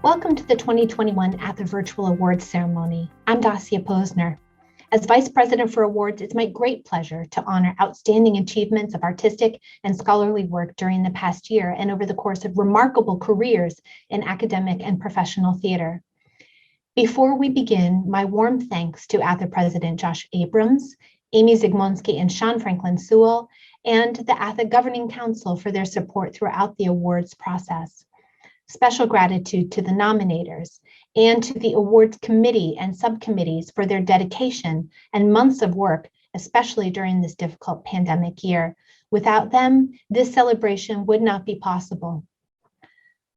Welcome to the 2021 ATHE Virtual Awards Ceremony. I'm Dassia Posner. As Vice President for Awards, it's my great pleasure to honor outstanding achievements of artistic and scholarly work during the past year and over the course of remarkable careers in academic and professional theater. Before we begin, my warm thanks to ATHE President Josh Abrams, Amy Zygmonski and Sean Franklin Sewell, and the ATHE Governing Council for their support throughout the awards process. Special gratitude to the nominators and to the awards committee and subcommittees for their dedication and months of work, especially during this difficult pandemic year. Without them, this celebration would not be possible.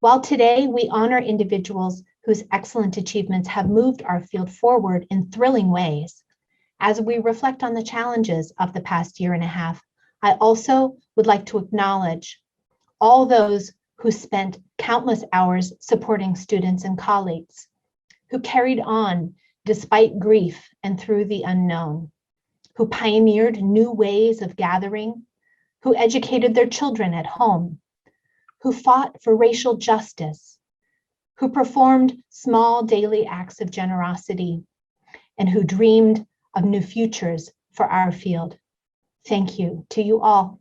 While today we honor individuals whose excellent achievements have moved our field forward in thrilling ways, as we reflect on the challenges of the past year and a half, I also would like to acknowledge all those who spent countless hours supporting students and colleagues, who carried on despite grief and through the unknown, who pioneered new ways of gathering, who educated their children at home, who fought for racial justice, who performed small daily acts of generosity, and who dreamed of new futures for our field. Thank you to you all.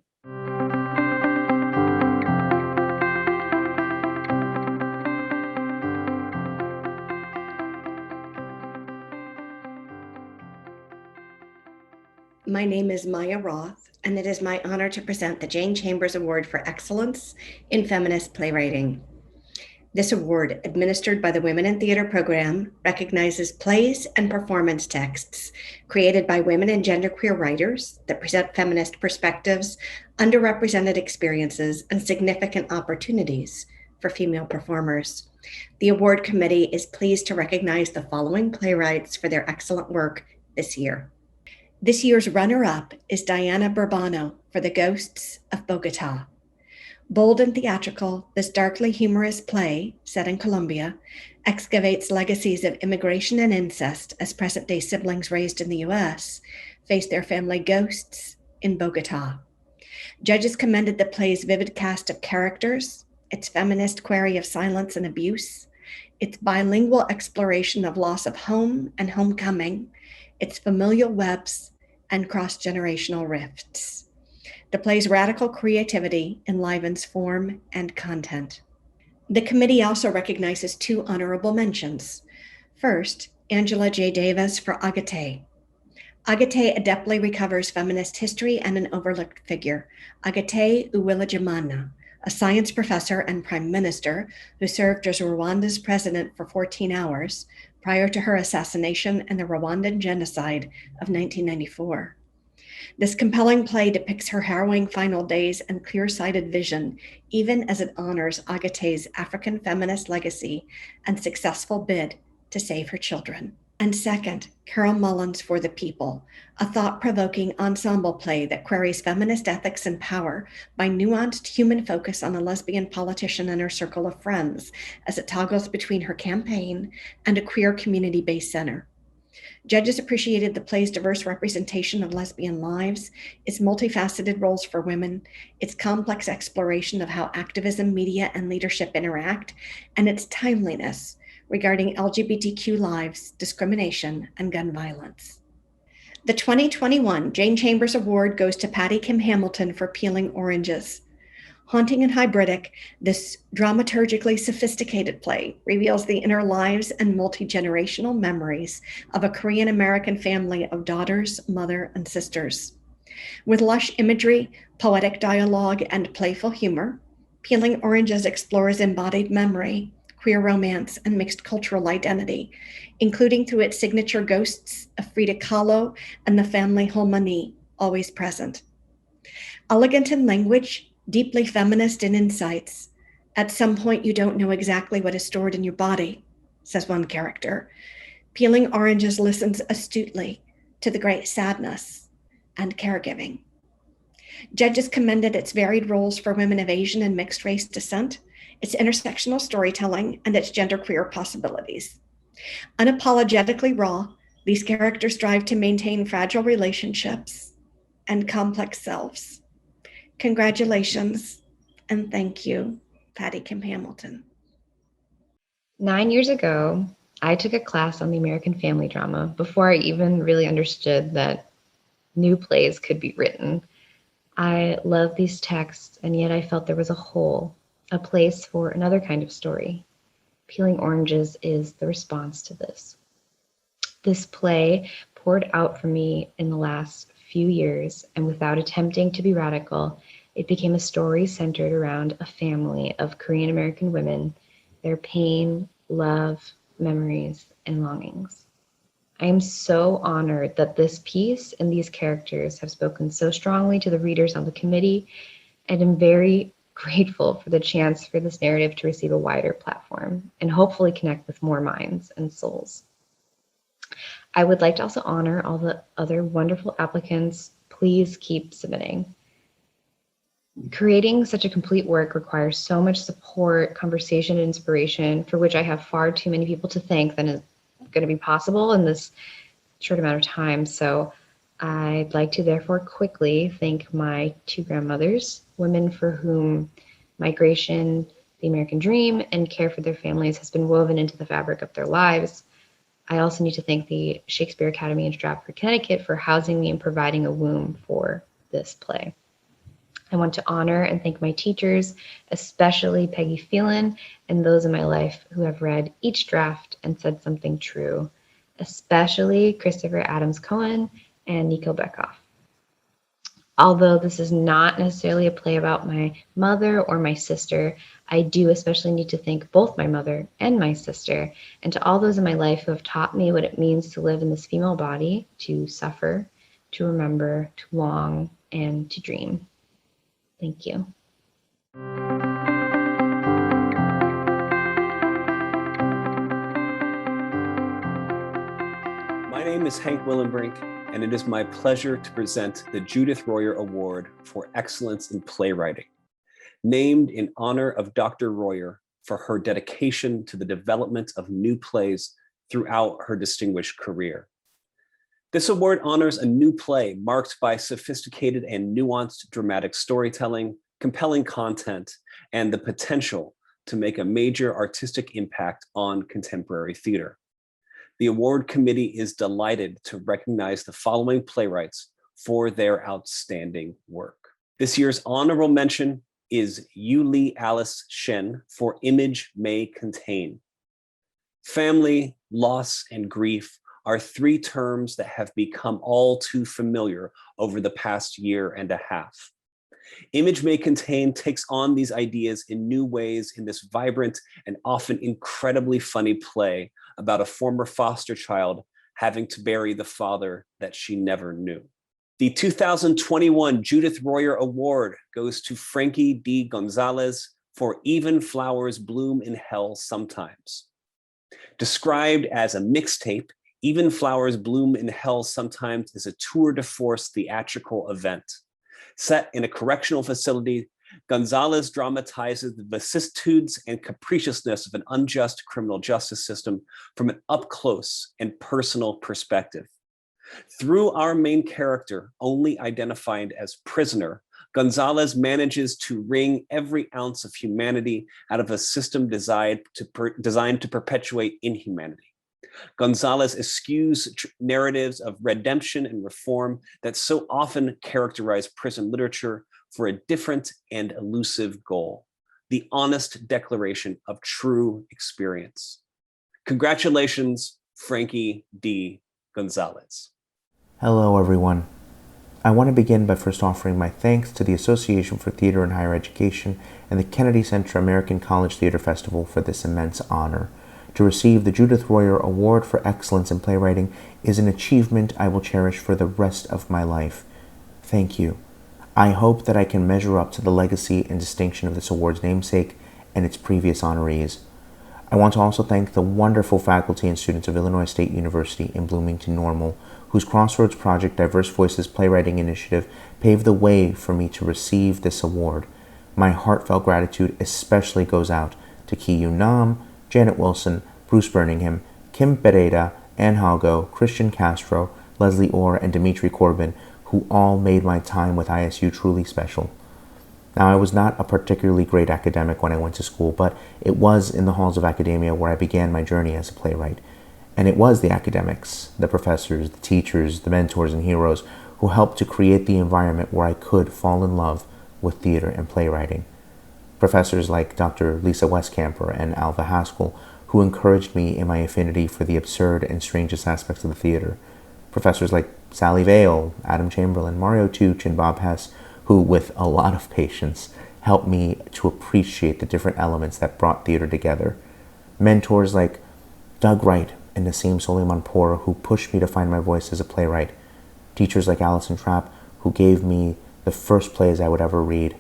My name is Maya Roth, and it is my honor to present the Jane Chambers Award for Excellence in Feminist Playwriting. This award, administered by the Women in Theater program, recognizes plays and performance texts created by women and genderqueer writers that present feminist perspectives, underrepresented experiences, and significant opportunities for female performers. The award committee is pleased to recognize the following playwrights for their excellent work this year. This year's runner-up is Diana Burbano for The Ghosts of Bogota. Bold and theatrical, this darkly humorous play, set in Colombia, excavates legacies of immigration and incest as present-day siblings raised in the U.S. face their family ghosts in Bogota. Judges commended the play's vivid cast of characters, its feminist query of silence and abuse, its bilingual exploration of loss of home and homecoming, its familial webs, and cross-generational rifts. The play's radical creativity enlivens form and content. The committee also recognizes two honorable mentions. First, Angela J. Davis for ATHE. ATHE adeptly recovers feminist history and an overlooked figure, ATHE Uwilajimana, a science professor and prime minister who served as Rwanda's president for 14 hours prior to her assassination and the Rwandan genocide of 1994. This compelling play depicts her harrowing final days and clear-sighted vision, even as it honors ATHE's African feminist legacy and successful bid to save her children. And second, Carol Mullins for The People, a thought-provoking ensemble play that queries feminist ethics and power by nuanced human focus on a lesbian politician and her circle of friends as it toggles between her campaign and a queer community-based center. Judges appreciated the play's diverse representation of lesbian lives, its multifaceted roles for women, its complex exploration of how activism, media, and leadership interact, and its timeliness regarding LGBTQ lives, discrimination, and gun violence. The 2021 Jane Chambers Award goes to Patty Kim Hamilton for Peeling Oranges. Haunting and hybridic, this dramaturgically sophisticated play reveals the inner lives and multi-generational memories of a Korean-American family of daughters, mother, and sisters. With lush imagery, poetic dialogue, and playful humor, Peeling Oranges explores embodied memory, queer romance, and mixed cultural identity, including through its signature ghosts of Frida Kahlo and the family Holmani, always present. Elegant in language, deeply feminist in insights, at some point you don't know exactly what is stored in your body, says one character. Peeling Oranges listens astutely to the great sadness and caregiving. Judges commended its varied roles for women of Asian and mixed race descent, its intersectional storytelling, and its genderqueer possibilities. Unapologetically raw, these characters strive to maintain fragile relationships and complex selves. Congratulations, and thank you, Patty Kim Hamilton. 9 years ago, I took a class on the American family drama before I even really understood that new plays could be written. I love these texts, and yet I felt there was a hole, a place for another kind of story. Peeling Oranges is the response to this. This play poured out for me in the last few years, and without attempting to be radical, it became a story centered around a family of Korean American women, their pain, love, memories, and longings. I am so honored that this piece and these characters have spoken so strongly to the readers on the committee, and am very grateful for the chance for this narrative to receive a wider platform and hopefully connect with more minds and souls. I would like to also honor all the other wonderful applicants. Please keep submitting. Creating such a complete work requires so much support, conversation, and inspiration, for which I have far too many people to thank than is going to be possible in this short amount of time. So I'd like to therefore quickly thank my two grandmothers, women for whom migration, the American dream, and care for their families has been woven into the fabric of their lives. I also need to thank the Shakespeare Academy in Stratford, Connecticut for housing me and providing a womb for this play. I want to honor and thank my teachers, especially Peggy Phelan and those in my life who have read each draft and said something true, especially Christopher Adams Cohen and Nico Beckhoff. Although this is not necessarily a play about my mother or my sister, I do especially need to thank both my mother and my sister, and to all those in my life who have taught me what it means to live in this female body, to suffer, to remember, to long, and to dream. Thank you. My name is Hank Willenbrink, and it is my pleasure to present the Judith Royer Award for Excellence in Playwriting, named in honor of Dr. Royer for her dedication to the development of new plays throughout her distinguished career. This award honors a new play marked by sophisticated and nuanced dramatic storytelling, compelling content, and the potential to make a major artistic impact on contemporary theater. The award committee is delighted to recognize the following playwrights for their outstanding work. This year's honorable mention is Yu-Li Alice Shen for Image May Contain. Family, loss, and grief are three terms that have become all too familiar over the past year and a half. Image May Contain takes on these ideas in new ways in this vibrant and often incredibly funny play about a former foster child having to bury the father that she never knew. The 2021 Judith Royer Award goes to Frankie D. Gonzalez for Even Flowers Bloom in Hell Sometimes. Described as a mixtape, Even Flowers Bloom in Hell Sometimes is a tour de force theatrical event. Set in a correctional facility, Gonzalez dramatizes the vicissitudes and capriciousness of an unjust criminal justice system from an up-close and personal perspective. Through our main character, only identified as prisoner, Gonzalez manages to wring every ounce of humanity out of a system designed to perpetuate inhumanity. Gonzalez eschews narratives of redemption and reform that so often characterize prison literature for a different and elusive goal, the honest declaration of true experience. Congratulations, Frankie D. Gonzalez. Hello, everyone. I want to begin by first offering my thanks to the Association for Theater and Higher Education and the Kennedy Center American College Theater Festival for this immense honor. To receive the Judith Royer Award for Excellence in Playwriting is an achievement I will cherish for the rest of my life. Thank you. I hope that I can measure up to the legacy and distinction of this award's namesake and its previous honorees. I want to also thank the wonderful faculty and students of Illinois State University in Bloomington-Normal, whose Crossroads Project Diverse Voices Playwriting Initiative paved the way for me to receive this award. My heartfelt gratitude especially goes out to Ki-Yu Nam, Janet Wilson, Bruce Birmingham, Kim Pereira, Ann Hago, Christian Castro, Leslie Orr, and Dimitri Corbin, who all made my time with ISU truly special. Now, I was not a particularly great academic when I went to school, but it was in the halls of academia where I began my journey as a playwright. And it was the academics, the professors, the teachers, the mentors and heroes who helped to create the environment where I could fall in love with theater and playwriting. Professors like Dr. Lisa Westcamper and Alva Haskell, who encouraged me in my affinity for the absurd and strangest aspects of the theater. Professors like Sally Vale, Adam Chamberlain, Mario Tuch, and Bob Hess, who, with a lot of patience, helped me to appreciate the different elements that brought theater together. Mentors like Doug Wright and Nassim Soleimanpour, who pushed me to find my voice as a playwright. Teachers like Alison Trapp, who gave me the first plays I would ever read.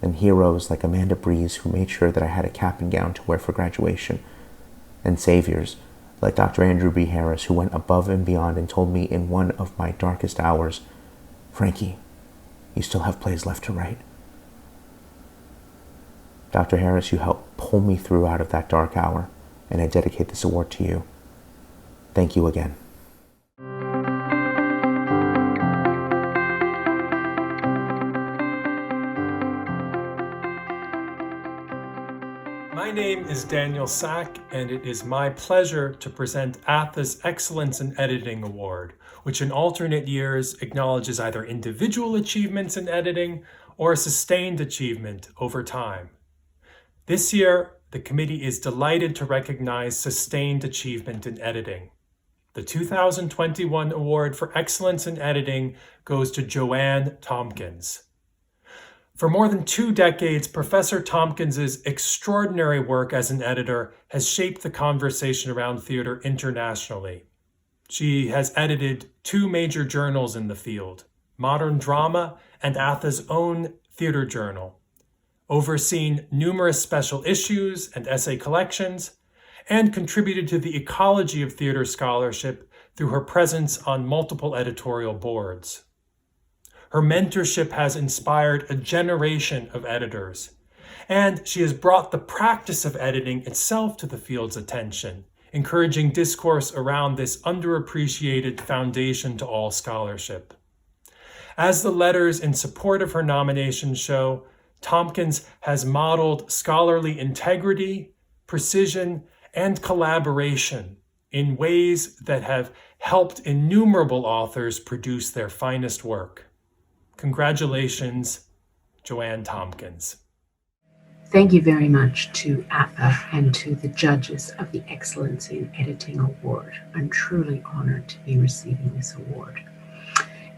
And heroes like Amanda Breeze, who made sure that I had a cap and gown to wear for graduation. And saviors like Dr. Andrew B. Harris, who went above and beyond and told me in one of my darkest hours, "Frankie, you still have plays left to write." Dr. Harris, you helped pull me through out of that dark hour, and I dedicate this award to you. Thank you again. My name is Daniel Sack, and it is my pleasure to present ATHE's Excellence in Editing Award, which in alternate years acknowledges either individual achievements in editing or sustained achievement over time. This year, the committee is delighted to recognize sustained achievement in editing. The 2021 Award for Excellence in Editing goes to Joanne Tompkins. For more than 2 decades, Professor Tompkins's extraordinary work as an editor has shaped the conversation around theater internationally. She has edited 2 major journals in the field, Modern Drama and ATHE's own theater journal, overseen numerous special issues and essay collections, and contributed to the ecology of theater scholarship through her presence on multiple editorial boards. Her mentorship has inspired a generation of editors, and she has brought the practice of editing itself to the field's attention, encouraging discourse around this underappreciated foundation to all scholarship. As the letters in support of her nomination show, Tompkins has modeled scholarly integrity, precision, and collaboration in ways that have helped innumerable authors produce their finest work. Congratulations, Joanne Tompkins. Thank you very much to ATHE and to the judges of the Excellence in Editing Award. I'm truly honored to be receiving this award.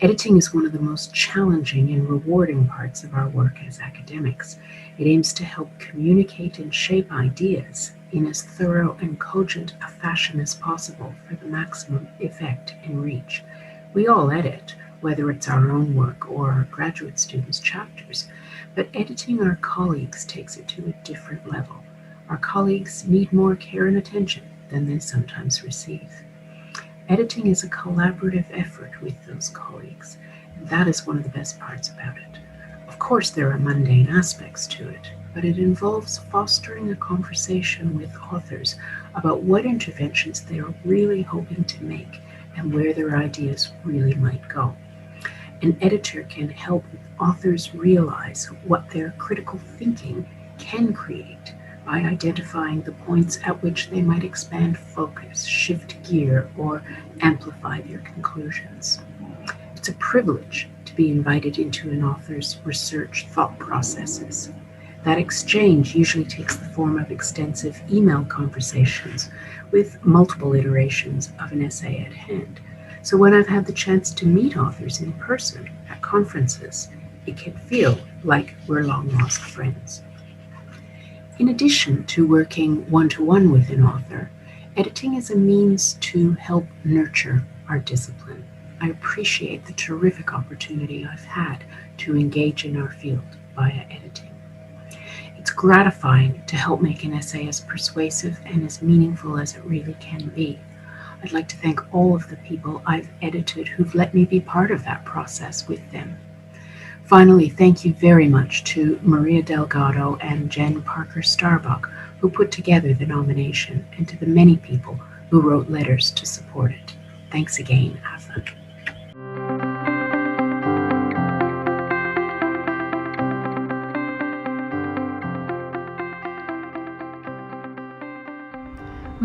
Editing is one of the most challenging and rewarding parts of our work as academics. It aims to help communicate and shape ideas in as thorough and cogent a fashion as possible for the maximum effect and reach. We all edit, whether it's our own work or our graduate students' chapters, but editing our colleagues takes it to a different level. Our colleagues need more care and attention than they sometimes receive. Editing is a collaborative effort with those colleagues, and that is one of the best parts about it. Of course, there are mundane aspects to it, but it involves fostering a conversation with authors about what interventions they are really hoping to make and where their ideas really might go. An editor can help authors realize what their critical thinking can create by identifying the points at which they might expand focus, shift gear, or amplify their conclusions. It's a privilege to be invited into an author's research thought processes. That exchange usually takes the form of extensive email conversations with multiple iterations of an essay at hand. So when I've had the chance to meet authors in person at conferences, it can feel like we're long-lost friends. In addition to working one-to-one with an author, editing is a means to help nurture our discipline. I appreciate the terrific opportunity I've had to engage in our field via editing. It's gratifying to help make an essay as persuasive and as meaningful as it really can be. I'd like to thank all of the people I've edited who've let me be part of that process with them. Finally, thank you very much to Maria Delgado and Jen Parker Starbuck, who put together the nomination, and to the many people who wrote letters to support it. Thanks again, ATHE.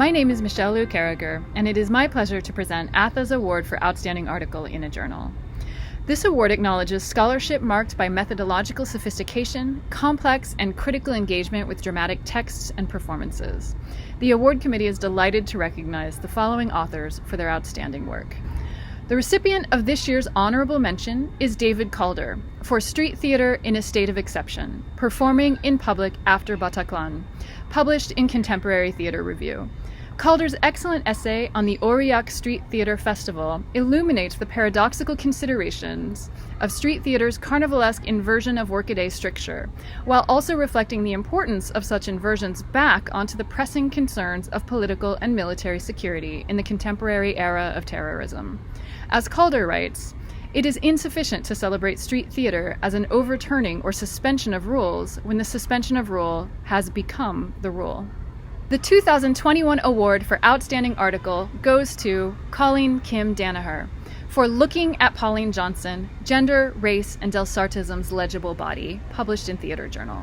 My name is Michelle Lou Carragher, and it is my pleasure to present ATHE's Award for Outstanding Article in a Journal. This award acknowledges scholarship marked by methodological sophistication, complex and critical engagement with dramatic texts and performances. The award committee is delighted to recognize the following authors for their outstanding work. The recipient of this year's honorable mention is David Calder for Street Theater in a State of Exception, Performing in Public After Bataclan, published in Contemporary Theater Review. Calder's excellent essay on the Aurillac Street Theater Festival illuminates the paradoxical considerations of street theater's carnivalesque inversion of workaday stricture, while also reflecting the importance of such inversions back onto the pressing concerns of political and military security in the contemporary era of terrorism. As Calder writes, "It is insufficient to celebrate street theater as an overturning or suspension of rules when the suspension of rule has become the rule." The 2021 award for Outstanding Article goes to Colleen Kim Danaher for Looking at Pauline Johnson, Gender, Race, and Delsartism's Legible Body, published in Theater Journal.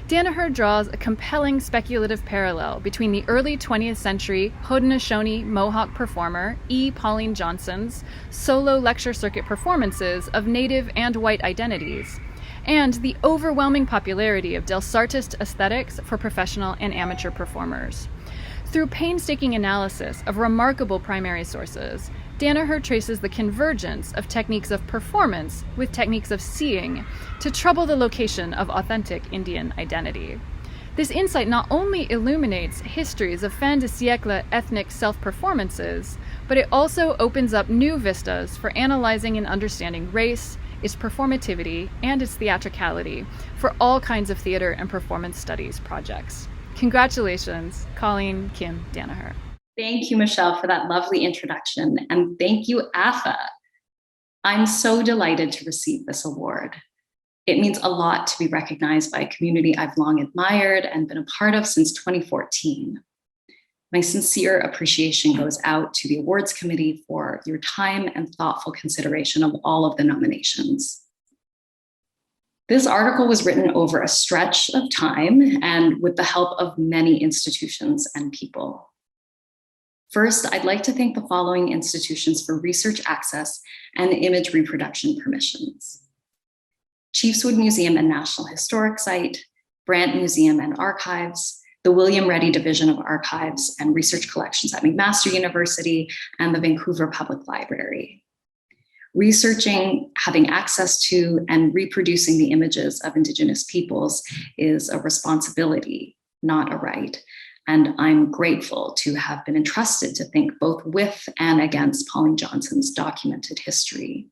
Danaher draws a compelling speculative parallel between the early 20th century Haudenosaunee Mohawk performer E. Pauline Johnson's solo lecture circuit performances of Native and white identities, and the overwhelming popularity of Delsartist aesthetics for professional and amateur performers. Through painstaking analysis of remarkable primary sources, Danaher traces the convergence of techniques of performance with techniques of seeing to trouble the location of authentic Indian identity. This insight not only illuminates histories of fin de siècle ethnic self-performances, but it also opens up new vistas for analyzing and understanding race, its performativity, and its theatricality for all kinds of theater and performance studies projects. Congratulations, Colleen Kim Danaher. Thank you, Michelle, for that lovely introduction, and thank you, ATHE. I'm so delighted to receive this award. It means a lot to be recognized by a community I've long admired and been a part of since 2014. My sincere appreciation goes out to the awards committee for your time and thoughtful consideration of all of the nominations. This article was written over a stretch of time and with the help of many institutions and people. First, I'd like to thank the following institutions for research access and image reproduction permissions: Chiefswood Museum and National Historic Site, Brant Museum and Archives, the William Reddy Division of Archives and Research Collections at McMaster University, and the Vancouver Public Library. Researching, having access to, and reproducing the images of Indigenous peoples is a responsibility, not a right. And I'm grateful to have been entrusted to think both with and against Pauline Johnson's documented history.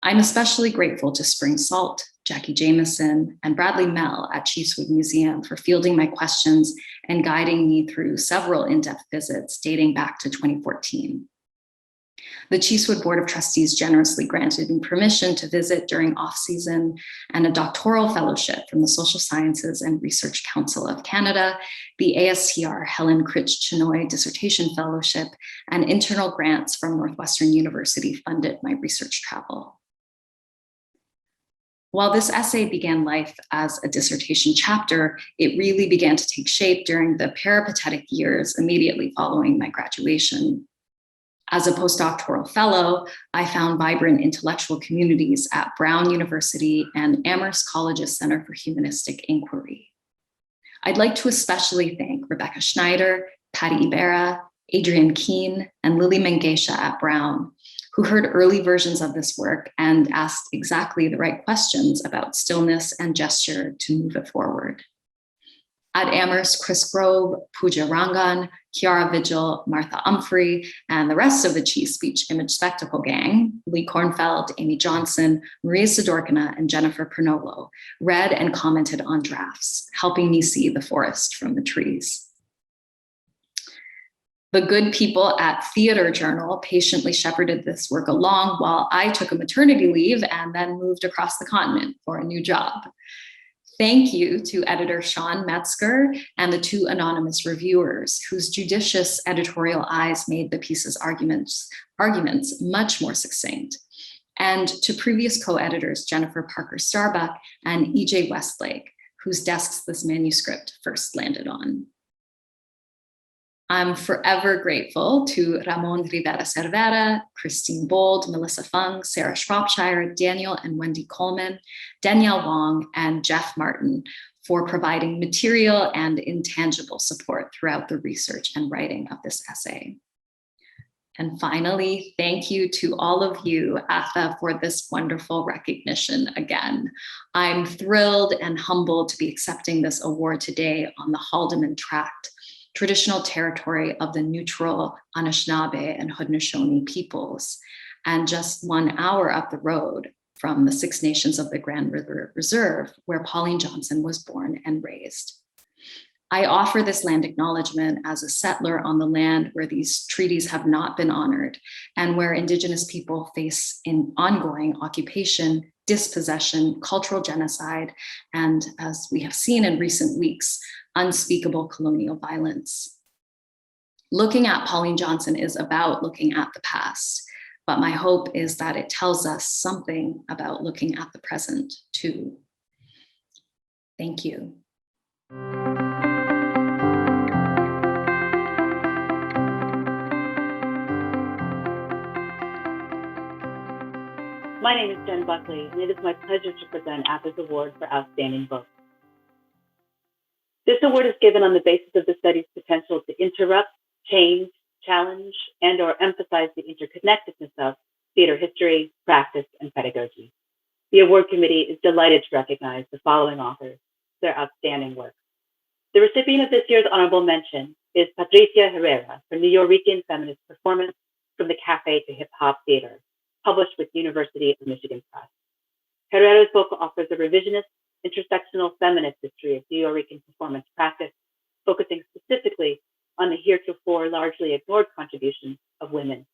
I'm especially grateful to Spring Salt, Jackie Jameson, and Bradley Mell at Chiefswood Museum for fielding my questions and guiding me through several in-depth visits dating back to 2014. The Chiefswood Board of Trustees generously granted me permission to visit during off-season, and a doctoral fellowship from the Social Sciences and Research Council of Canada, the ASTR Helen Critch Chinoy Dissertation Fellowship, and internal grants from Northwestern University funded my research travel. While this essay began life as a dissertation chapter, it really began to take shape during the peripatetic years immediately following my graduation. As a postdoctoral fellow, I found vibrant intellectual communities at Brown University and Amherst College's Center for Humanistic Inquiry. I'd like to especially thank Rebecca Schneider, Patty Ibarra, Adrienne Keene, and Lily Mengesha at Brown, who heard early versions of this work and asked exactly the right questions about stillness and gesture to move it forward. At Amherst, Chris Grove, Pooja Rangan, Kiara Vigil, Martha Umphrey, and the rest of the Cheese Speech Image Spectacle gang, Lee Kornfeld, Amy Johnson, Maria Sidorkina, and Jennifer Pernolo, read and commented on drafts, helping me see the forest from the trees. The good people at Theater Journal patiently shepherded this work along while I took a maternity leave and then moved across the continent for a new job. Thank you to editor Sean Metzger and the two anonymous reviewers whose judicious editorial eyes made the piece's arguments much more succinct, and to previous co-editors Jennifer Parker Starbuck and E.J. Westlake, whose desks this manuscript first landed on. I'm forever grateful to Ramon Rivera Cervera, Christine Bold, Melissa Fung, Sarah Shropshire, Daniel and Wendy Coleman, Danielle Wong, and Jeff Martin for providing material and intangible support throughout the research and writing of this essay. And finally, thank you to all of you, ATHE, for this wonderful recognition again. I'm thrilled and humbled to be accepting this award today on the Haldeman Tract, traditional territory of the neutral Anishinaabe and Haudenosaunee peoples, and just 1 hour up the road from the Six Nations of the Grand River Reserve, where Pauline Johnson was born and raised. I offer this land acknowledgement as a settler on the land where these treaties have not been honored and where Indigenous people face in ongoing occupation, dispossession, cultural genocide, and, as we have seen in recent weeks, unspeakable colonial violence. Looking at Pauline Johnson is about looking at the past, but my hope is that it tells us something about looking at the present too. Thank you. My name is Jen Buckley, and it is my pleasure to present ATHE's Award for Outstanding Book. This award is given on the basis of the study's potential to interrupt, change, challenge, and/or emphasize the interconnectedness of theater history, practice, and pedagogy. The award committee is delighted to recognize the following authors for their outstanding work. The recipient of this year's honorable mention is Patricia Herrera for Nuyorican Feminist Performance from the Cafe to Hip Hop Theater, published with University of Michigan Press. Herrera's book offers a revisionist, intersectional feminist history of Nuyorican performance practice, focusing specifically on the heretofore largely ignored contributions of women.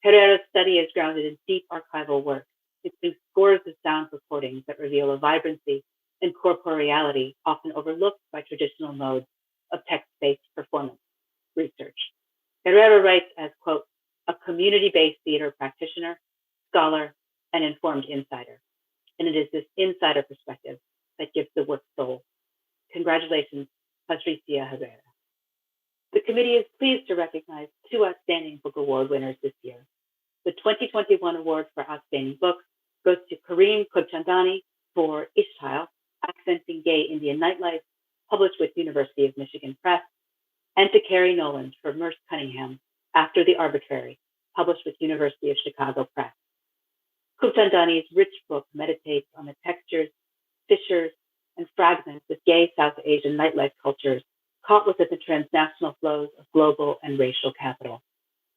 Herrera's study is grounded in deep archival work, including scores of sound recordings that reveal a vibrancy and corporeality often overlooked by traditional modes of text-based performance research. Herrera writes as, quote, a community-based theater practitioner, scholar, and informed insider. And it is this insider perspective that gives the work soul. Congratulations, Patricia Herrera. The committee is pleased to recognize 2 outstanding book award winners this year. The 2021 award for outstanding book goes to Kareem Kobchandani for Ishtail, Accenting Gay Indian Nightlife, published with University of Michigan Press, and to Carrie Noland for Merce Cunningham, After the Arbitrary, published with University of Chicago Press. Kobchandani's rich book meditates on the textures, fissures, and fragments of gay South Asian nightlife cultures caught within the transnational flows of global and racial capital.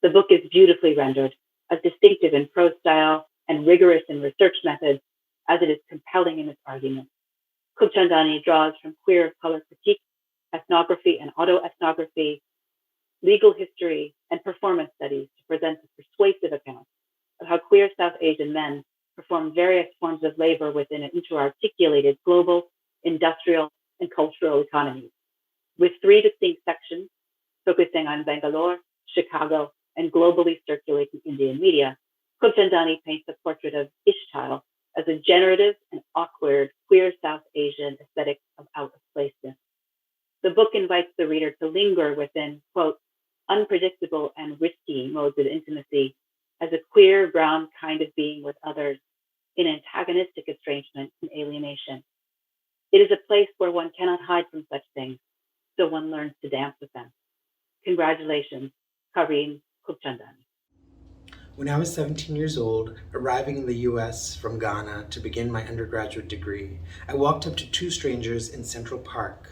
The book is beautifully rendered, as distinctive in prose style and rigorous in research methods as it is compelling in its argument. Kobchandani draws from queer of color critique, ethnography and autoethnography, legal history, and performance studies to present a persuasive account of how queer South Asian men perform various forms of labor within an interarticulated global, industrial, and cultural economies. With 3 distinct sections focusing on Bangalore, Chicago, and globally circulating Indian media, Kobchandani paints a portrait of Ishtail as a generative and awkward queer South Asian aesthetic of out-of-placeness. The book invites the reader to linger within, quote, unpredictable and risky modes of intimacy as a queer, brown kind of being with others in antagonistic estrangement and alienation. It is a place where one cannot hide from such things, so one learns to dance with them. Congratulations, Kareem Kobchandani. When I was 17 years old, arriving in the US from Ghana to begin my undergraduate degree, I walked up to 2 strangers in Central Park.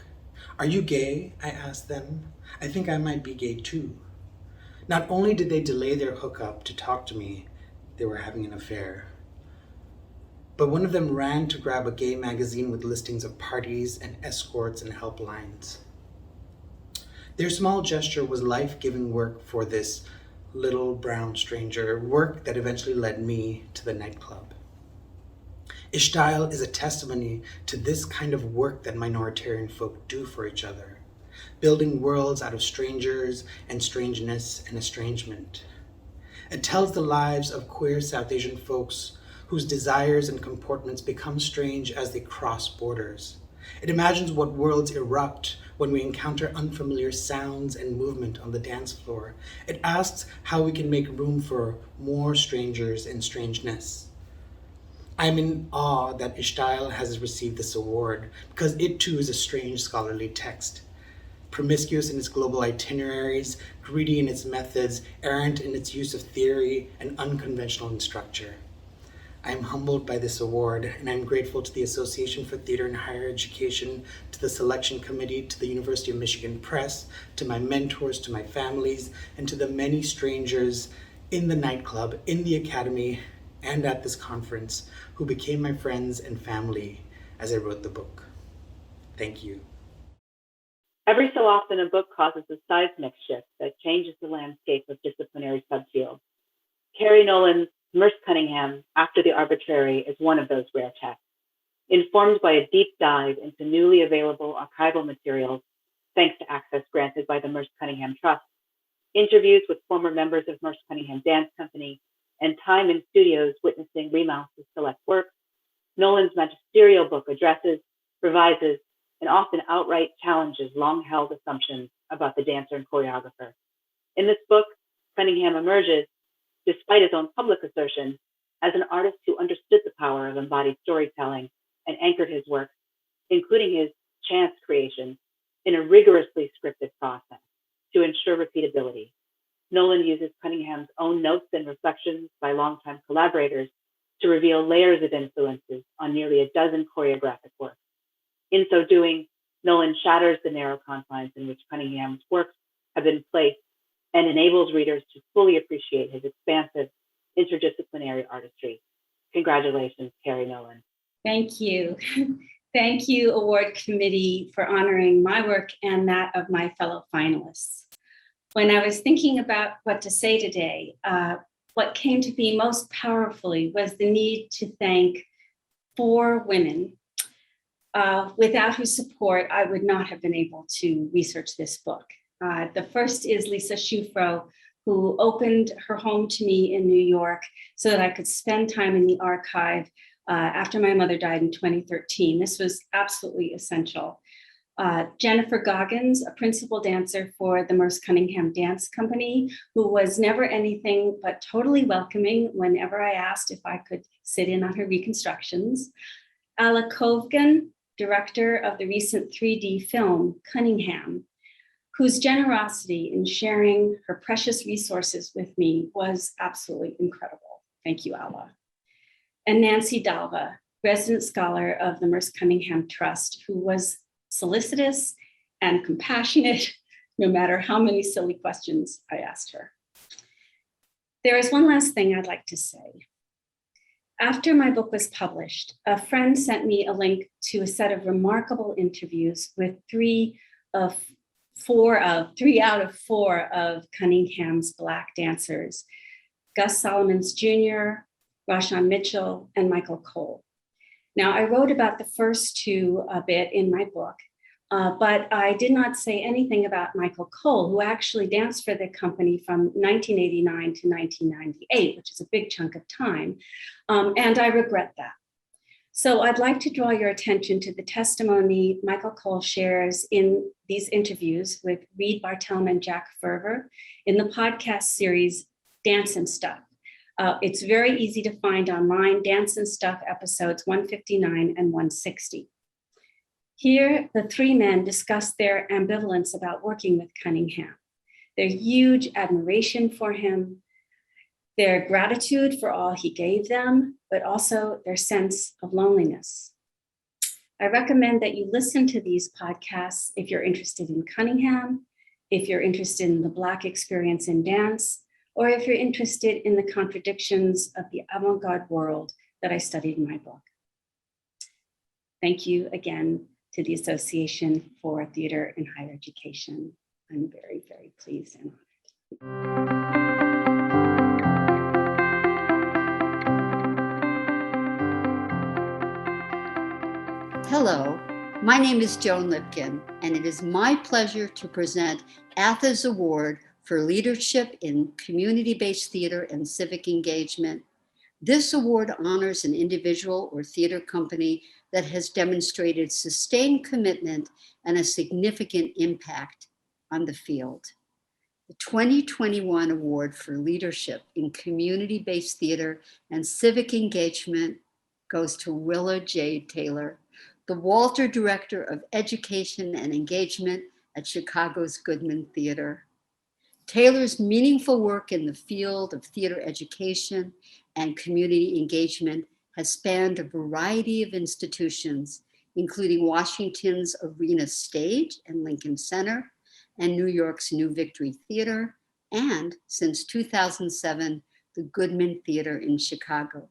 Are you gay? I asked them. I think I might be gay too. Not only did they delay their hookup to talk to me, they were having an affair. But one of them ran to grab a gay magazine with listings of parties and escorts and helplines. Their small gesture was life-giving work for this little brown stranger, work that eventually led me to the nightclub. Ishtail is a testimony to this kind of work that minoritarian folk do for each other, building worlds out of strangers and strangeness and estrangement. It tells the lives of queer South Asian folks whose desires and comportments become strange as they cross borders. It imagines what worlds erupt when we encounter unfamiliar sounds and movement on the dance floor. It asks how we can make room for more strangers and strangeness. I'm in awe that Ishtael has received this award because it too is a strange scholarly text. Promiscuous in its global itineraries, greedy in its methods, errant in its use of theory, and unconventional in structure. I am humbled by this award, and I'm grateful to the Association for Theater and Higher Education, to the selection committee, to the University of Michigan Press, to my mentors, to my families, and to the many strangers in the nightclub, in the academy, and at this conference who became my friends and family as I wrote the book. Thank you. Every so often, a book causes a seismic shift that changes the landscape of disciplinary subfields. Carrie Nolan's Merce Cunningham, After the Arbitrary, is one of those rare texts. Informed by a deep dive into newly available archival materials, thanks to access granted by the Merce Cunningham Trust, interviews with former members of Merce Cunningham Dance Company, and time in studios witnessing Remouse's select works, Nolan's magisterial book addresses, revises, and often outright challenges long-held assumptions about the dancer and choreographer. In this book, Cunningham emerges, despite his own public assertion, as an artist who understood the power of embodied storytelling and anchored his work, including his chance creations, in a rigorously scripted process to ensure repeatability. Nolan uses Cunningham's own notes and reflections by longtime collaborators to reveal layers of influences on nearly a dozen choreographic works. In so doing, Nolan shatters the narrow confines in which Cunningham's works have been placed and enables readers to fully appreciate his expansive interdisciplinary artistry. Congratulations, Carrie Nolan. Thank you. Thank you, award committee, for honoring my work and that of my fellow finalists. When I was thinking about what to say today, what came to me most powerfully was the need to thank 4 women without whose support I would not have been able to research this book. The first is Lisa Schufro, who opened her home to me in New York so that I could spend time in the archive after my mother died in 2013. This was absolutely essential. Jennifer Goggins, a principal dancer for the Merce Cunningham Dance Company, who was never anything but totally welcoming whenever I asked if I could sit in on her reconstructions. Alla Kovgan, director of the recent 3D film Cunningham, whose generosity in sharing her precious resources with me was absolutely incredible. Thank you, Alla. And Nancy Dalva, resident scholar of the Merce Cunningham Trust, who was solicitous and compassionate, no matter how many silly questions I asked her. There is one last thing I'd like to say. After my book was published, a friend sent me a link to a set of remarkable interviews with 3 out of 4 of Cunningham's Black dancers, Gus Solomons Jr., Rashawn Mitchell, and Michael Cole. Now, I wrote about the first 2 a bit in my book, but I did not say anything about Michael Cole, who actually danced for the company from 1989 to 1998, which is a big chunk of time, and I regret that. So I'd like to draw your attention to the testimony Michael Cole shares in these interviews with Reed Bartelm and Jack Ferver in the podcast series Dance and Stuff. It's very easy to find online, Dance and Stuff episodes 159 and 160. Here, the 3 men discuss their ambivalence about working with Cunningham, their huge admiration for him, their gratitude for all he gave them, but also their sense of loneliness. I recommend that you listen to these podcasts if you're interested in Cunningham, if you're interested in the Black experience in dance, or if you're interested in the contradictions of the avant-garde world that I studied in my book. Thank you again to the Association for Theater and Higher Education. I'm very, very pleased and honored. Hello, my name is Joan Lipkin, and it is my pleasure to present ATHE's Award for Leadership in Community-Based Theater and Civic Engagement This award honors an individual or theater company that has demonstrated sustained commitment and a significant impact on the field. The 2021 Award for Leadership in Community-Based Theater and Civic Engagement goes to Willa J. Taylor, the Walter Director of Education and Engagement at Chicago's Goodman Theater. Taylor's meaningful work in the field of theater education and community engagement has spanned a variety of institutions, including Washington's Arena Stage and Lincoln Center, and New York's New Victory Theater, and since 2007, the Goodman Theater in Chicago.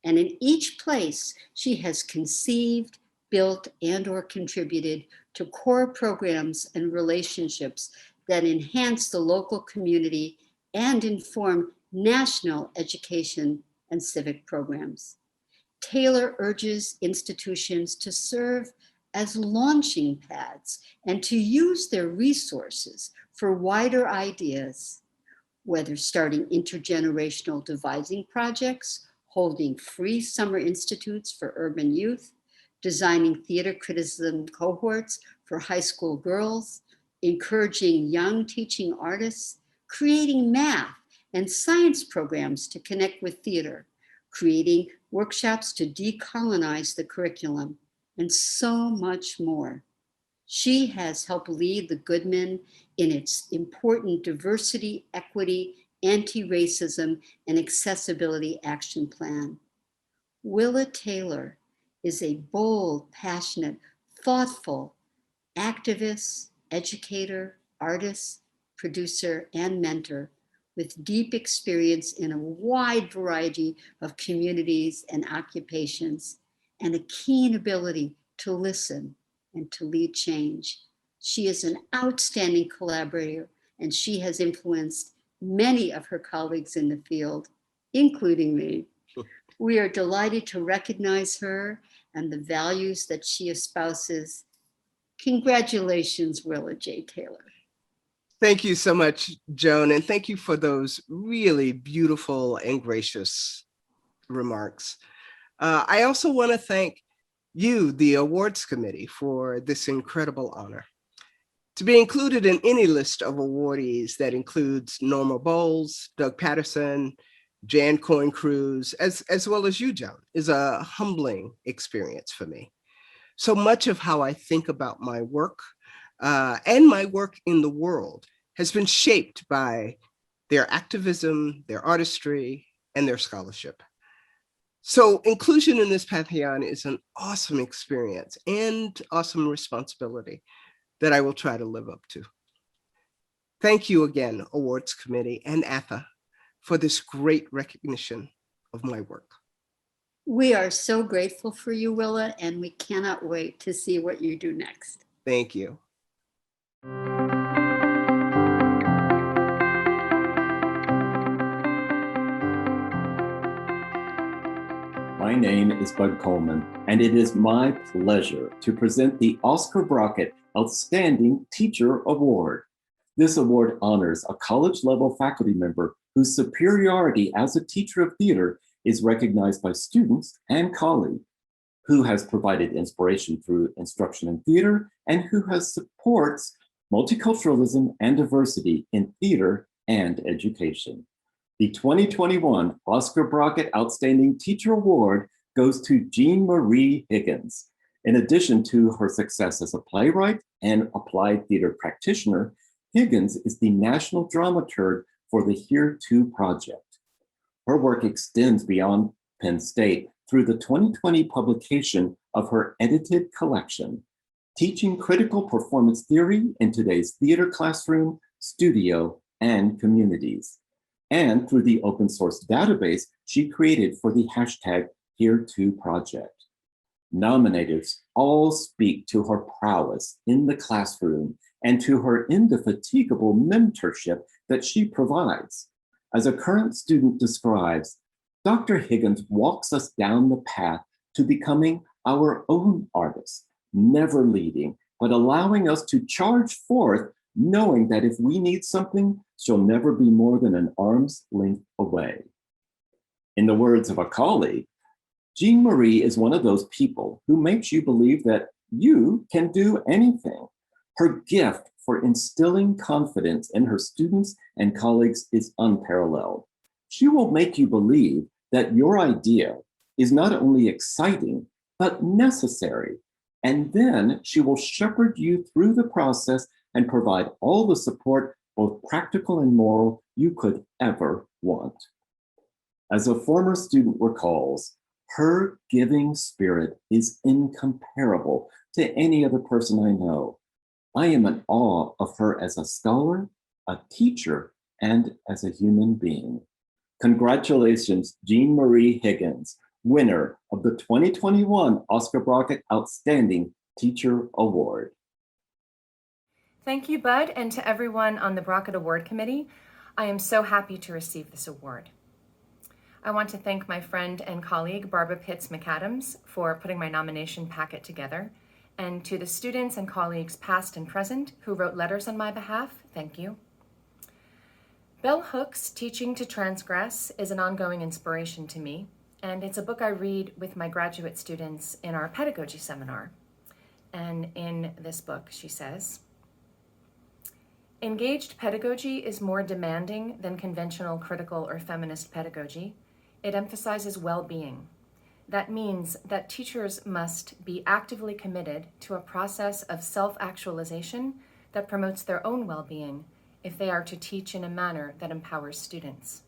And in each place, she has conceived, built, and/or contributed to core programs and relationships that enhance the local community and inform national education and civic programs. Taylor urges institutions to serve as launching pads and to use their resources for wider ideas, whether starting intergenerational devising projects, holding free summer institutes for urban youth, designing theater criticism cohorts for high school girls, encouraging young teaching artists, creating math and science programs to connect with theater, creating workshops to decolonize the curriculum, and so much more. She has helped lead the Goodman in its important diversity, equity, anti-racism, and accessibility action plan. Willa Taylor is a bold, passionate, thoughtful activist, educator, artist, producer, and mentor with deep experience in a wide variety of communities and occupations, and a keen ability to listen and to lead change. She is an outstanding collaborator, and she has influenced many of her colleagues in the field, including me. We are delighted to recognize her and the values that she espouses. Congratulations, Willa J. Taylor. Thank you so much, Joan, and thank you for those really beautiful and gracious remarks. I also want to thank you, the awards committee, for this incredible honor. To be included in any list of awardees that includes Norma Bowles, Doug Patterson, Jan Coyne Cruz, as well as you, Joan, is a humbling experience for me. So much of how I think about my work and my work in the world has been shaped by their activism, their artistry, and their scholarship. So inclusion in this pantheon is an awesome experience and awesome responsibility that I will try to live up to. Thank you again, Awards Committee and ATHE, for this great recognition of my work. We are so grateful for you, Willa, and we cannot wait to see what you do next. Thank you. My name is Bud Coleman, and it is my pleasure to present the Oscar Brockett Outstanding Teacher Award. This award honors a college-level faculty member whose superiority as a teacher of theater is recognized by students and colleagues, who has provided inspiration through instruction in theater, and who has supports multiculturalism and diversity in theater and education. The 2021 Oscar Brockett Outstanding Teacher Award goes to Jean Marie Higgins. In addition to her success as a playwright and applied theater practitioner, Higgins is the national dramaturg for the Here Too project. Her work extends beyond Penn State through the 2020 publication of her edited collection, Teaching Critical Performance Theory in Today's Theater Classroom, Studio, and Communities, and through the open source database she created for the hashtag #HereTo project. Nominators all speak to her prowess in the classroom and to her indefatigable mentorship that she provides. As a current student describes, Dr. Higgins walks us down the path to becoming our own artists, never leading, but allowing us to charge forth, knowing that if we need something, she'll never be more than an arm's length away. In the words of a colleague, Jean Marie is one of those people who makes you believe that you can do anything. Her gift for instilling confidence in her students and colleagues is unparalleled. She will make you believe that your idea is not only exciting, but necessary. And then she will shepherd you through the process and provide all the support, both practical and moral, you could ever want. As a former student recalls, her giving spirit is incomparable to any other person I know. I am in awe of her as a scholar, a teacher, and as a human being. Congratulations, Jean Marie Higgins, winner of the 2021 Oscar Brockett Outstanding Teacher Award. Thank you, Bud, and to everyone on the Brockett Award Committee. I am so happy to receive this award. I want to thank my friend and colleague, Barbara Pitts McAdams, for putting my nomination packet together. And to the students and colleagues past and present who wrote letters on my behalf, thank you. Bell Hook's Teaching to Transgress is an ongoing inspiration to me, and it's a book I read with my graduate students in our pedagogy seminar. And in this book, she says, engaged pedagogy is more demanding than conventional critical or feminist pedagogy. It emphasizes well-being. That means that teachers must be actively committed to a process of self-actualization that promotes their own well-being if they are to teach in a manner that empowers students.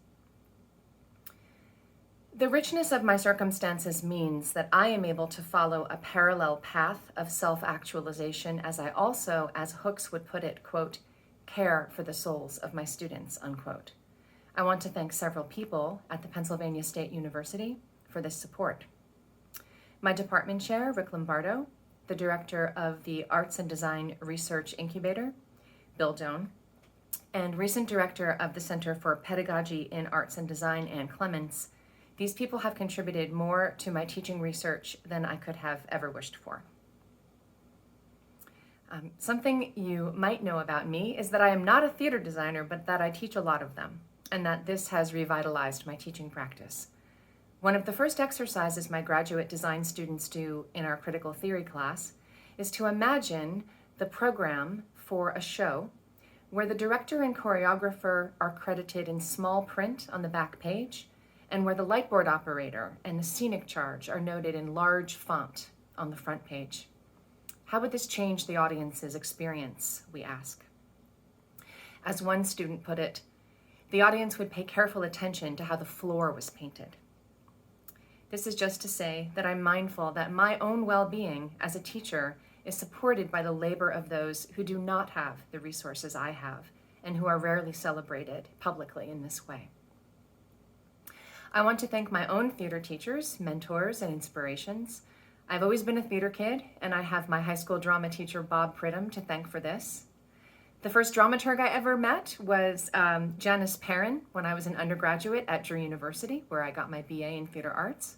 The richness of my circumstances means that I am able to follow a parallel path of self-actualization as I also, as Hooks would put it, quote, care for the souls of my students, unquote. I want to thank several people at the Pennsylvania State University for this support. My department chair, Rick Lombardo, the director of the Arts and Design Research Incubator, Bill Doan, and recent director of the Center for Pedagogy in Arts and Design, Ann Clements. These people have contributed more to my teaching research than I could have ever wished for. Something you might know about me is that I am not a theater designer, but that I teach a lot of them, and that this has revitalized my teaching practice. One of the first exercises my graduate design students do in our critical theory class is to imagine the program for a show where the director and choreographer are credited in small print on the back page, and where the lightboard operator and the scenic charge are noted in large font on the front page. How would this change the audience's experience, we ask. As one student put it, the audience would pay careful attention to how the floor was painted. This is just to say that I'm mindful that my own well-being as a teacher is supported by the labor of those who do not have the resources I have and who are rarely celebrated publicly in this way. I want to thank my own theater teachers, mentors, and inspirations. I've always been a theater kid, and I have my high school drama teacher, Bob Pridham, to thank for this. The first dramaturg I ever met was Janice Perrin when I was an undergraduate at Drew University, where I got my BA in theater arts.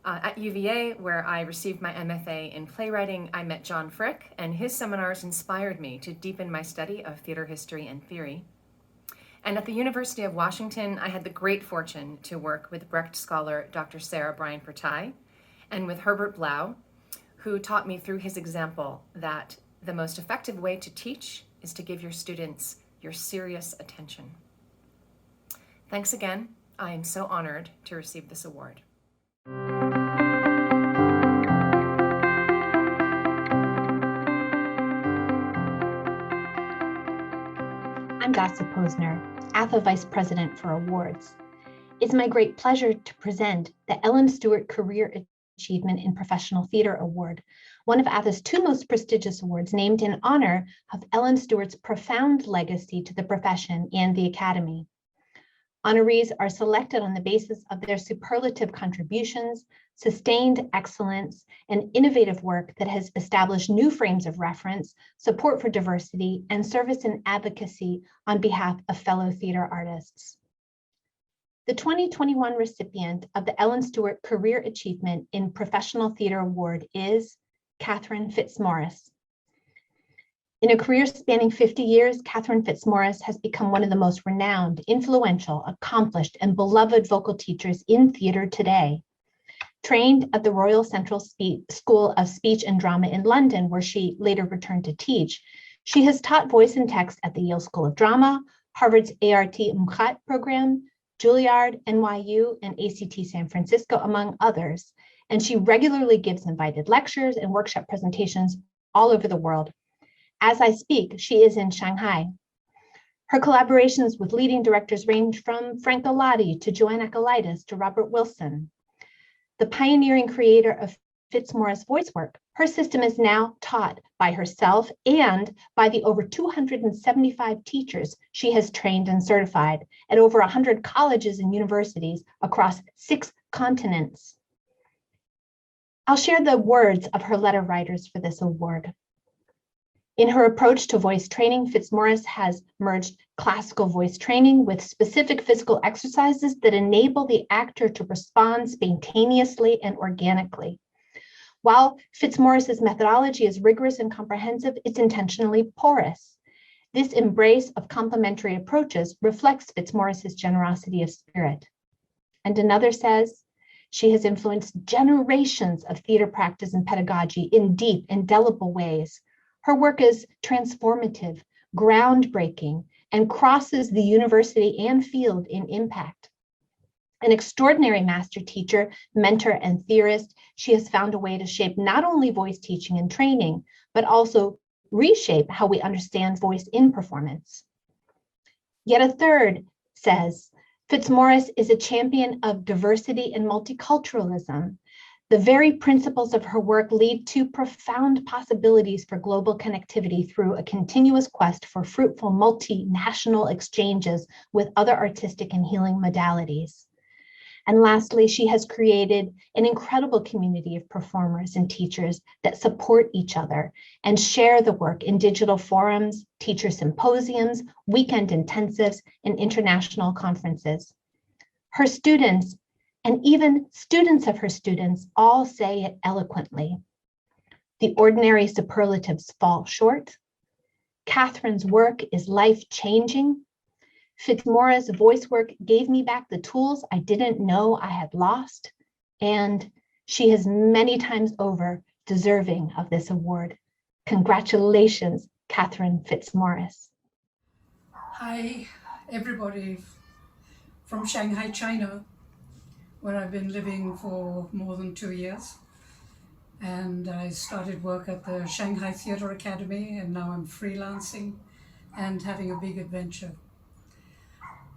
At UVA, where I received my MFA in playwriting, I met John Frick, and his seminars inspired me to deepen my study of theater history and theory. And at the University of Washington, I had the great fortune to work with Brecht scholar Dr. Sarah Bryan-Pertai and with Herbert Blau, who taught me through his example that the most effective way to teach is to give your students your serious attention. Thanks again. I am so honored to receive this award. I'm Dassia Posner, ATHE Vice President for Awards. It's my great pleasure to present the Ellen Stewart Career Achievement in Professional Theater Award, one of ATHE's two most prestigious awards named in honor of Ellen Stewart's profound legacy to the profession and the Academy. Honorees are selected on the basis of their superlative contributions, sustained excellence, and innovative work that has established new frames of reference, support for diversity, and service and advocacy on behalf of fellow theater artists. The 2021 recipient of the Ellen Stewart Career Achievement in Professional Theater Award is Catherine Fitzmaurice. In a career spanning 50 years, Catherine Fitzmaurice has become one of the most renowned, influential, accomplished, and beloved vocal teachers in theater today. Trained at the Royal Central School of Speech and Drama in London, where she later returned to teach, she has taught voice and text at the Yale School of Drama, Harvard's ART MCAT program, Juilliard, NYU, and ACT San Francisco, among others. And she regularly gives invited lectures and workshop presentations all over the world. As I speak, she is in Shanghai. Her collaborations with leading directors range from Frank Galati to Joanne Akalaitis to Robert Wilson. The pioneering creator of Fitzmaurice voice work, her system is now taught by herself and by the over 275 teachers she has trained and certified at over 100 colleges and universities across 6 continents. I'll share the words of her letter writers for this award. In her approach to voice training, Fitzmaurice has merged classical voice training with specific physical exercises that enable the actor to respond spontaneously and organically. While Fitzmaurice's methodology is rigorous and comprehensive, it's intentionally porous. This embrace of complementary approaches reflects Fitzmaurice's generosity of spirit. And another says, she has influenced generations of theater practice and pedagogy in deep, indelible ways. Her work is transformative, groundbreaking, and crosses the university and field in impact. An extraordinary master teacher, mentor, and theorist, she has found a way to shape not only voice teaching and training, but also reshape how we understand voice in performance. Yet a third says, Fitzmaurice is a champion of diversity and multiculturalism. The very principles of her work lead to profound possibilities for global connectivity through a continuous quest for fruitful multinational exchanges with other artistic and healing modalities. And lastly, she has created an incredible community of performers and teachers that support each other and share the work in digital forums, teacher symposiums, weekend intensives, and international conferences. Her students, and even students of her students, all say it eloquently. The ordinary superlatives fall short. Catherine's work is life-changing. Fitzmaurice's voice work gave me back the tools I didn't know I had lost, and she is many times over deserving of this award. Congratulations, Catherine Fitzmaurice. Hi, everybody from Shanghai, China, where I've been living for more than 2 years. And I started work at the Shanghai Theatre Academy, and now I'm freelancing and having a big adventure.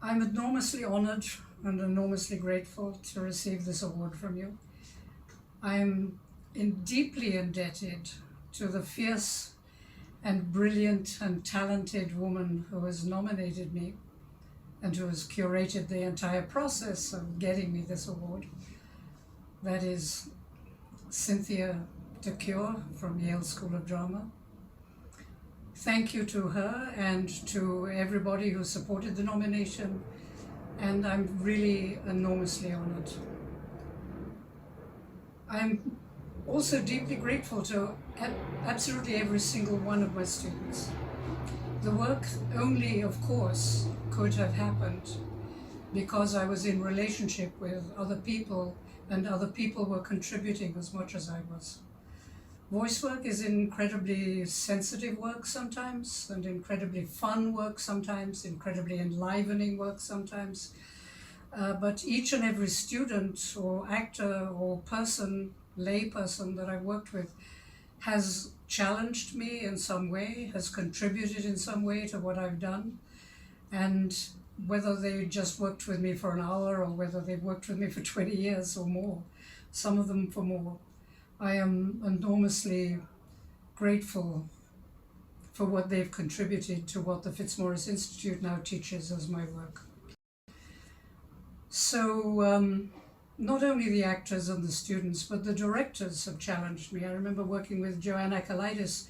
I'm enormously honored and enormously grateful to receive this award from you. I'm deeply indebted to the fierce and brilliant and talented woman who has nominated me and who has curated the entire process of getting me this award. That is Cynthia DeCure from Yale School of Drama. Thank you to her and to everybody who supported the nomination, and I'm really enormously honored. I'm also deeply grateful to absolutely every single one of my students. The work only, of course, could have happened because I was in relationship with other people and other people were contributing as much as I was. Voice work is incredibly sensitive work sometimes, and incredibly fun work sometimes, incredibly enlivening work sometimes. But each and every student or actor or person, lay person that I've worked with has challenged me in some way, has contributed in some way to what I've done. And whether they just worked with me for an hour or whether they've worked with me for 20 years or more, some of them for more, I am enormously grateful for what they've contributed to what the Fitzmaurice Institute now teaches as my work. So not only the actors and the students, but the directors have challenged me. I remember working with Joanne Akalaitis,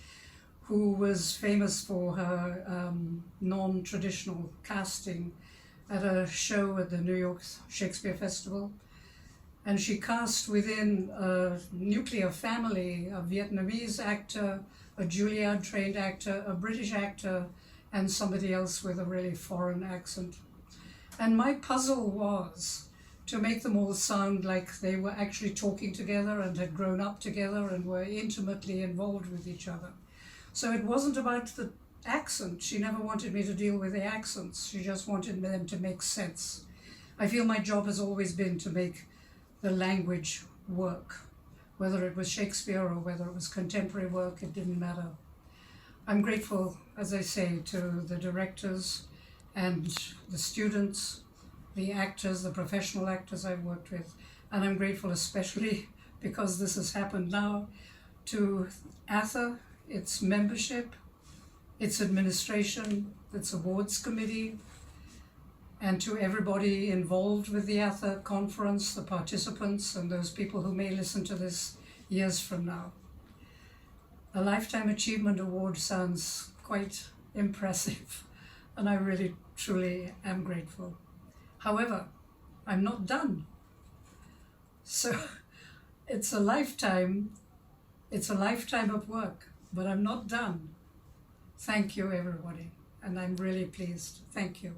who was famous for her non-traditional casting at a show at the New York Shakespeare Festival. And she cast within a nuclear family, a Vietnamese actor, a Juilliard-trained actor, a British actor, and somebody else with a really foreign accent. And my puzzle was to make them all sound like they were actually talking together and had grown up together and were intimately involved with each other. So it wasn't about the accent. She never wanted me to deal with the accents. She just wanted them to make sense. I feel my job has always been to make the language work. Whether it was Shakespeare or whether it was contemporary work, it didn't matter. I'm grateful, as I say, to the directors and the students, the actors, the professional actors I've worked with, and I'm grateful especially because this has happened now to ATHE, its membership, its administration, its awards committee, and to everybody involved with the ATHE conference, the participants, and those people who may listen to this years from now. A Lifetime Achievement Award sounds quite impressive, and I really, truly am grateful. However, I'm not done. So it's a lifetime of work, but I'm not done. Thank you, everybody, and I'm really pleased. Thank you.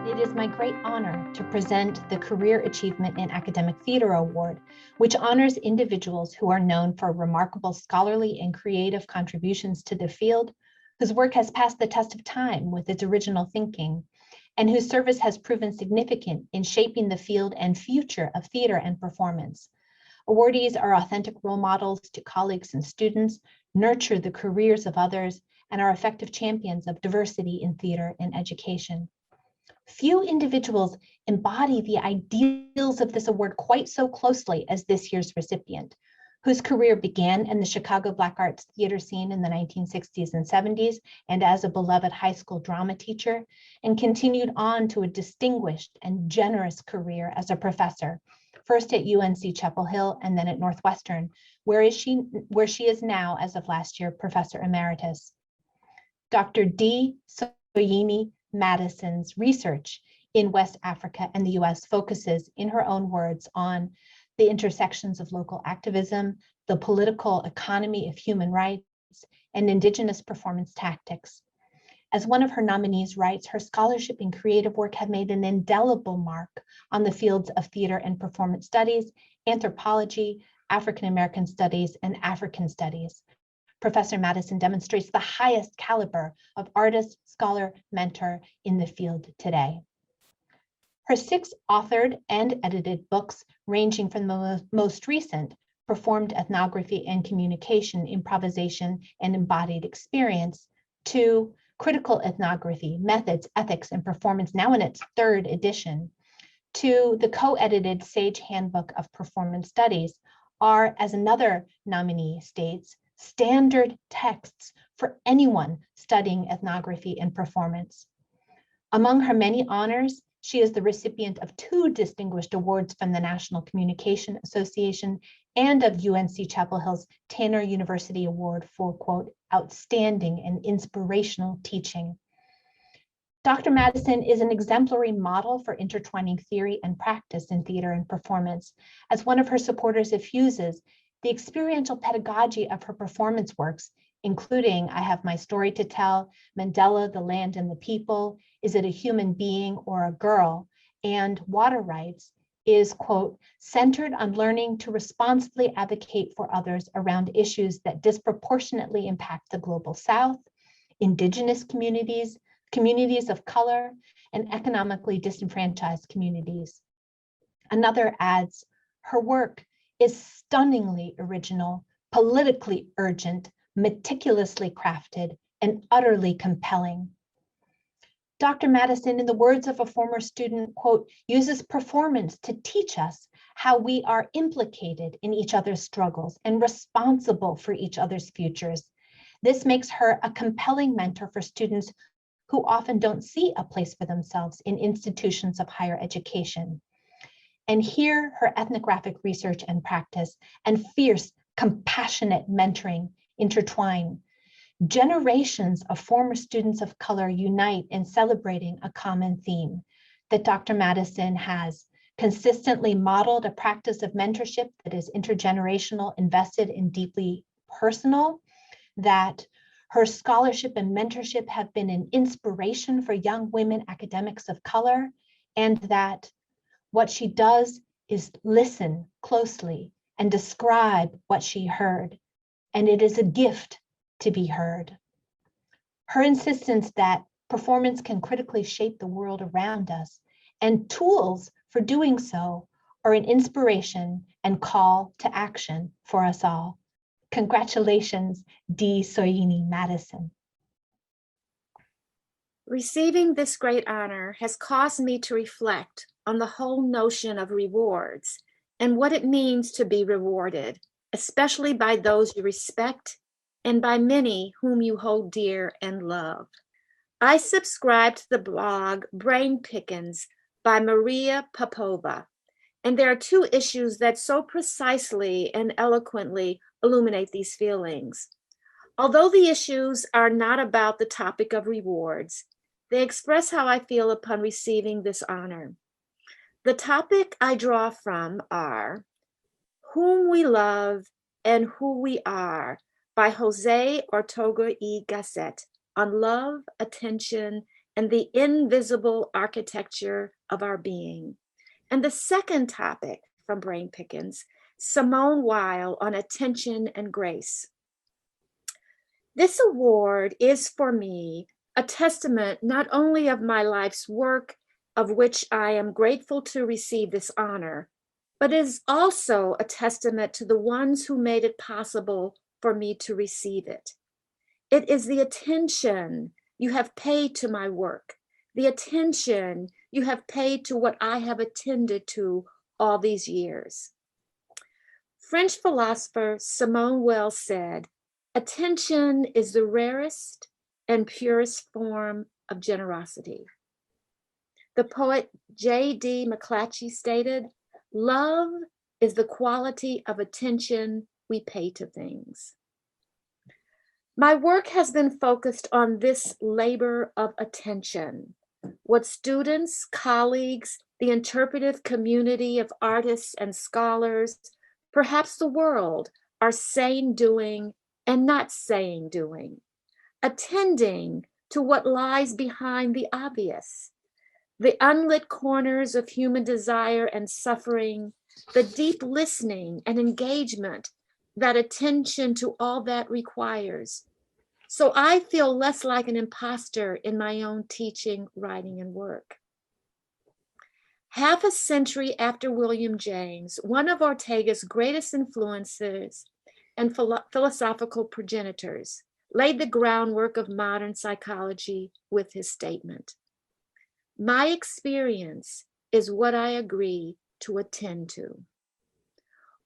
It is my great honor to present the Career Achievement in Academic Theater Award, which honors individuals who are known for remarkable scholarly and creative contributions to the field, whose work has passed the test of time with its original thinking, and whose service has proven significant in shaping the field and future of theater and performance. Awardees are authentic role models to colleagues and students, nurture the careers of others, and are effective champions of diversity in theater and education. Few individuals embody the ideals of this award quite so closely as this year's recipient, whose career began in the Chicago Black Arts theater scene in the 1960s and 70s and as a beloved high school drama teacher, and continued on to a distinguished and generous career as a professor, first at UNC Chapel Hill and then at Northwestern, where she is now, as of last year, Professor Emeritus. Dr. D. Soyini Madison's research in West Africa and the US focuses, in her own words, on the intersections of local activism, the political economy of human rights, and indigenous performance tactics. As one of her nominees writes, her scholarship and creative work have made an indelible mark on the fields of theater and performance studies, anthropology, African American studies, and African studies. Professor Madison demonstrates the highest caliber of artist, scholar, mentor in the field today. Her 6 authored and edited books, ranging from the most recent, Performed Ethnography and Communication, Improvisation, and Embodied Experience, to Critical Ethnography, Methods, Ethics, and Performance, now in its 3rd edition, to the co-edited Sage Handbook of Performance Studies, are, as another nominee states, standard texts for anyone studying ethnography and performance. Among her many honors, she is the recipient of 2 distinguished awards from the National Communication Association and of UNC Chapel Hill's Tanner University Award for, quote, outstanding and inspirational teaching. Dr. Madison is an exemplary model for intertwining theory and practice in theater and performance. As one of her supporters effuses, the experiential pedagogy of her performance works, including I Have My Story to Tell, Mandela, The Land and the People, Is It a Human Being or a Girl, and Water Rights, is, quote, centered on learning to responsibly advocate for others around issues that disproportionately impact the Global South, Indigenous communities, communities of color, and economically disenfranchised communities. Another adds, her work is stunningly original, politically urgent, meticulously crafted, and utterly compelling. Dr. Madison, in the words of a former student, quote, uses performance to teach us how we are implicated in each other's struggles and responsible for each other's futures. This makes her a compelling mentor for students who often don't see a place for themselves in institutions of higher education. And here, her ethnographic research and practice and fierce, compassionate mentoring intertwine. Generations of former students of color unite in celebrating a common theme, that Dr. Madison has consistently modeled a practice of mentorship that is intergenerational, invested, and deeply personal, that her scholarship and mentorship have been an inspiration for young women academics of color, and that what she does is listen closely and describe what she heard, and it is a gift to be heard. Her insistence that performance can critically shape the world around us, and tools for doing so are an inspiration and call to action for us all. Congratulations, Dee Soyini Madison. Receiving this great honor has caused me to reflect on the whole notion of rewards and what it means to be rewarded, especially by those you respect and by many whom you hold dear and love. I subscribe to the blog Brain Pickings by Maria Popova, and there are two issues that so precisely and eloquently illuminate these feelings. Although the issues are not about the topic of rewards, they express how I feel upon receiving this honor. The topic I draw from are Whom We Love and Who We Are by Jose Ortega y Gasset on love, attention, and the invisible architecture of our being. And the second topic from Brain Pickings, Simone Weil on attention and grace. This award is for me a testament not only of my life's work, of which I am grateful to receive this honor, but is also a testament to the ones who made it possible for me to receive it. It is the attention you have paid to my work, the attention you have paid to what I have attended to all these years. French philosopher Simone Weil said, "Attention is the rarest and purest form of generosity." The poet J.D. McClatchy stated, "Love is the quality of attention we pay to things." My work has been focused on this labor of attention, what students, colleagues, the interpretive community of artists and scholars, perhaps the world, are saying, doing, and not saying, doing, attending to what lies behind the obvious, the unlit corners of human desire and suffering, the deep listening and engagement that attention to all that requires. So I feel less like an imposter in my own teaching, writing, and work. Half a century after William James, one of Ortega's greatest influences and philosophical progenitors, laid the groundwork of modern psychology with his statement, "My experience is what I agree to attend to."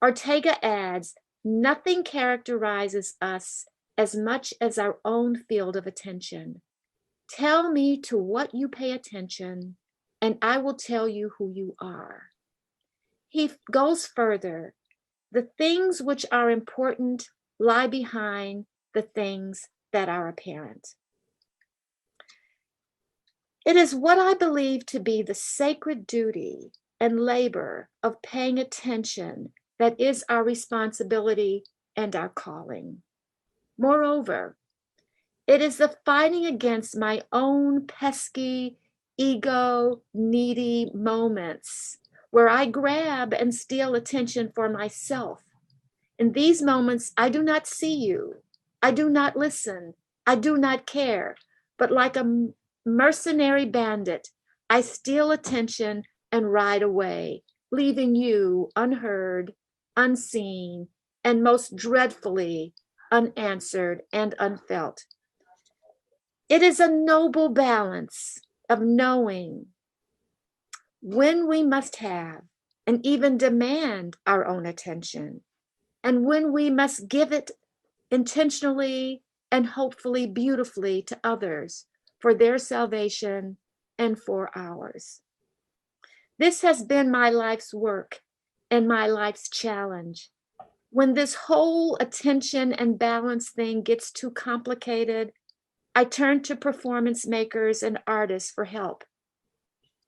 Ortega adds, "Nothing characterizes us as much as our own field of attention. Tell me to what you pay attention, and I will tell you who you are." He goes further. The things which are important lie behind the things that are apparent. It is what I believe to be the sacred duty and labor of paying attention that is our responsibility and our calling. Moreover, it is the fighting against my own pesky, ego, needy moments where I grab and steal attention for myself. In these moments, I do not see you. I do not listen. I do not care. But like a mercenary bandit, I steal attention and ride away, leaving you unheard, unseen, and most dreadfully unanswered and unfelt. It is a noble balance of knowing when we must have and even demand our own attention, and when we must give it intentionally and hopefully beautifully to others for their salvation and for ours. This has been my life's work and my life's challenge. When this whole attention and balance thing gets too complicated, I turn to performance makers and artists for help.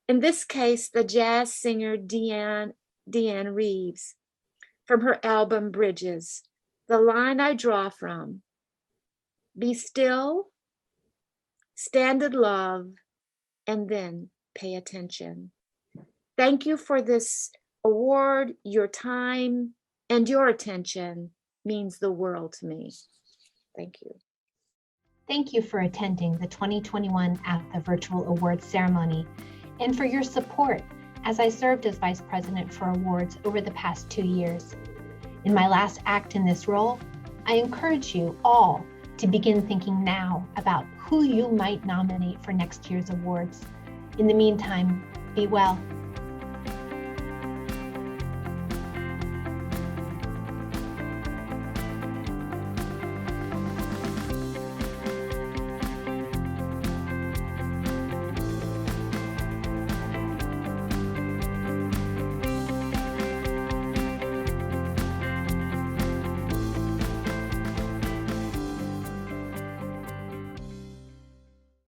In this case, the jazz singer Deanne Reeves, from her album Bridges. The line I draw from: be still, stand in love, and then pay attention. Thank you for this award. Your time and your attention means the world to me. Thank you. Thank you for attending the 2021 ATHE Virtual Awards ceremony and for your support as I served as Vice President for Awards over the past 2 years. In my last act in this role, I encourage you all to begin thinking now about who you might nominate for next year's awards. In the meantime, be well.